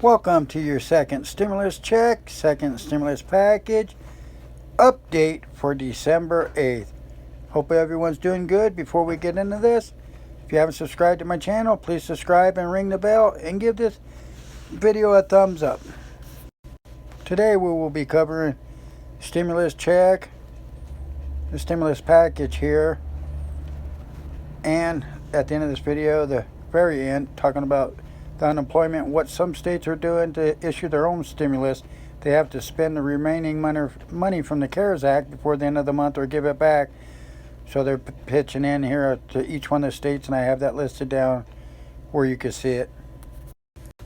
Welcome to your second stimulus check, second stimulus package update for December 8th. Hope everyone's doing good. Before we get into this, if you haven't subscribed to my channel, please subscribe and ring the bell and give this video a thumbs up. Today we will be covering stimulus check, the stimulus package here, and at the end of this video, the very end, talking about the unemployment, what some states are doing to issue their own stimulus. They have to spend the remaining money from the CARES Act before the end of the month or give it back. So they're pitching in here to each one of the states, and I have that listed down where you can see it.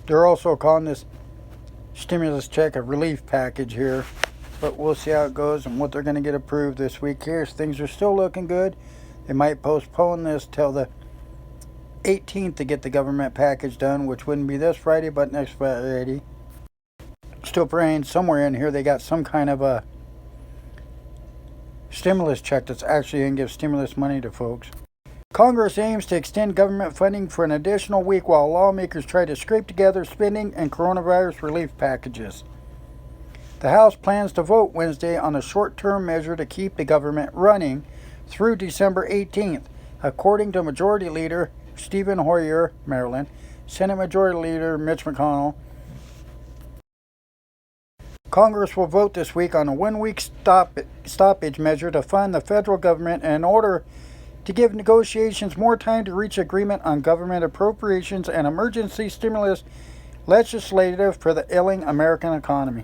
They're also calling this stimulus check a relief package here, but we'll see how it goes and what they're going to get approved this week here. Things are still looking good. They might postpone this till the 18th to get the government package done, which wouldn't be this Friday, but next Friday. Still praying somewhere in here they got some kind of a stimulus check that's actually going to give stimulus money to folks. Congress aims to extend government funding for an additional week while lawmakers try to scrape together spending and coronavirus relief packages. The House plans to vote Wednesday on a short-term measure to keep the government running through December 18th, according to Majority Leader Stephen Hoyer, Maryland, Senate Majority Leader Mitch McConnell. Congress will vote this week on a one-week stoppage measure to fund the federal government in order to give negotiations more time to reach agreement on government appropriations and emergency stimulus legislation for the ailing American economy.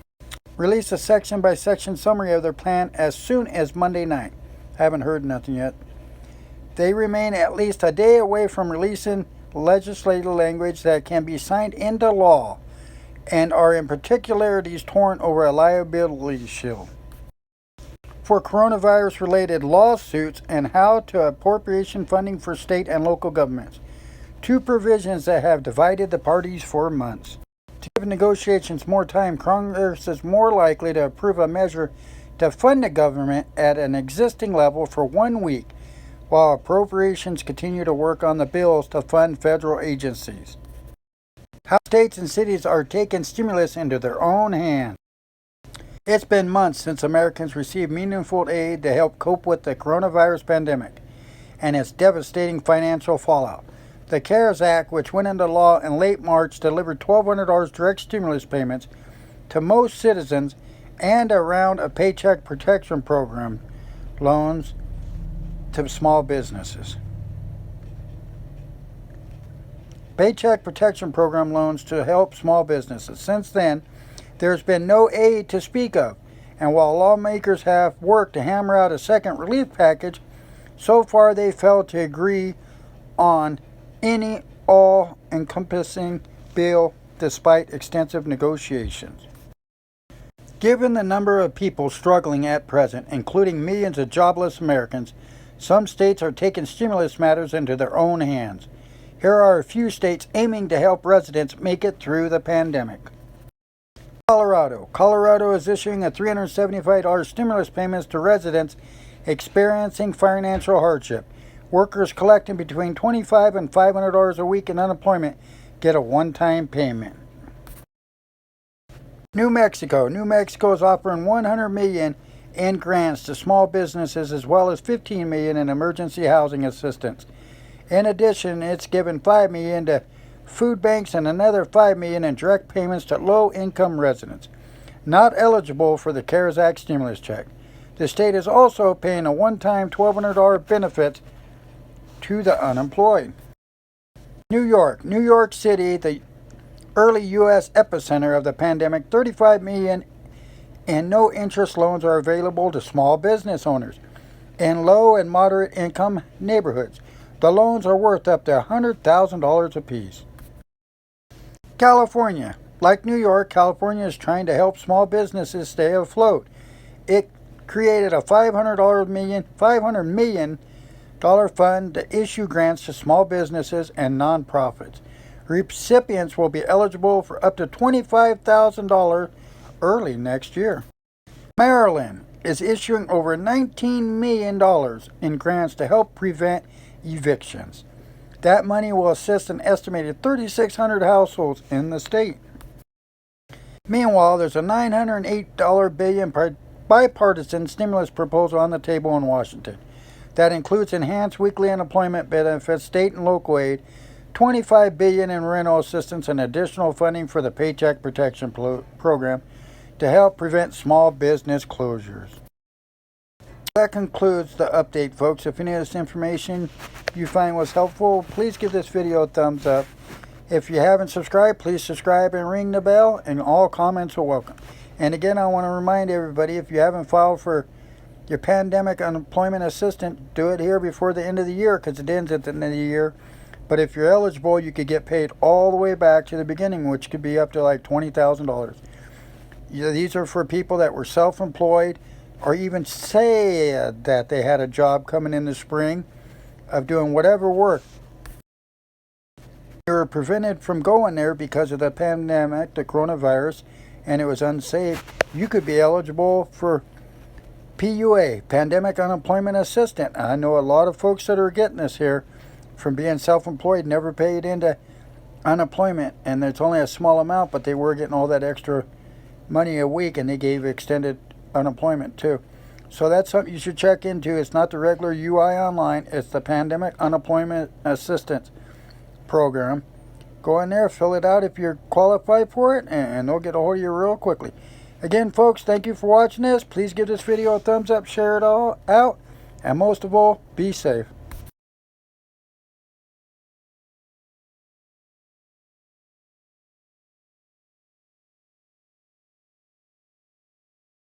Release a section-by-section summary of their plan as soon as Monday night. I haven't heard nothing yet. They remain at least a day away from releasing legislative language that can be signed into law and are in particularities torn over a liability shield for coronavirus-related lawsuits and how to appropriation funding for state and local governments, two provisions that have divided the parties for months. To give negotiations more time, Congress is more likely to approve a measure to fund the government at an existing level for 1 week, while appropriations continue to work on the bills to fund federal agencies. How states and cities are taking stimulus into their own hands. It's been months since Americans received meaningful aid to help cope with the coronavirus pandemic and its devastating financial fallout. The CARES Act, which went into law in late March, delivered $1,200 direct stimulus payments to most citizens and a round of Paycheck Protection Program loans to small businesses. Paycheck Protection Program loans to help small businesses. Since then, there's been no aid to speak of, and while lawmakers have worked to hammer out a second relief package, so far they failed to agree on any all-encompassing bill despite extensive negotiations. Given the number of people struggling at present, including millions of jobless Americans, some states are taking stimulus matters into their own hands. Here are a few states aiming to help residents make it through the pandemic. Colorado. Colorado is issuing a $375 stimulus payments to residents experiencing financial hardship. Workers collecting between $25 and $500 a week in unemployment get a one-time payment. New Mexico. New Mexico is offering $100 million in grants to small businesses as well as $15 million in emergency housing assistance. In addition, it's given $5 million to food banks and another $5 million in direct payments to low-income residents not eligible for the CARES Act stimulus check. The state is also paying a one-time $1,200 benefit to the unemployed. New York City, the early U.S. epicenter of the pandemic, $35 million in no-interest loans are available to small business owners in low and moderate income neighborhoods. The loans are worth up to $100,000 apiece. California. Like New York, California is trying to help small businesses stay afloat. It created a $500 million fund to issue grants to small businesses and nonprofits. Recipients will be eligible for up to $25,000 early next year. Maryland is issuing over $19 million in grants to help prevent evictions. That money will assist an estimated 3,600 households in the state. Meanwhile, there's a $908 billion bipartisan stimulus proposal on the table in Washington that includes enhanced weekly unemployment benefits, state and local aid, $25 billion in rental assistance, and additional funding for the Paycheck Protection Program to help prevent small business closures. That concludes the update, folks. If any of this information you find was helpful, please give this video a thumbs up. If you haven't subscribed, please subscribe and ring the bell, and all comments are welcome. And again, I want to remind everybody, if you haven't filed for your pandemic unemployment assistance, do it here before the end of the year, because it ends at the end of the year. But if you're eligible, you could get paid all the way back to the beginning, which could be up to like $20,000. These are for people that were self-employed, or even said that they had a job coming in the spring of doing whatever work. They were prevented from going there because of the pandemic, the coronavirus, and it was unsafe. You could be eligible for PUA, Pandemic Unemployment Assistant. I know a lot of folks that are getting this here from being self-employed, never paid into unemployment, and it's only a small amount, but they were getting all that extra money a week, and they gave extended unemployment too. So that's something you should check into. It's not the regular UI online, it's the Pandemic Unemployment Assistance Program. Go in there, fill it out if you're qualified for it, and they'll get a hold of you real quickly. Again, folks, thank you for watching this. Please give this video a thumbs up, share it all out, and most of all, be safe.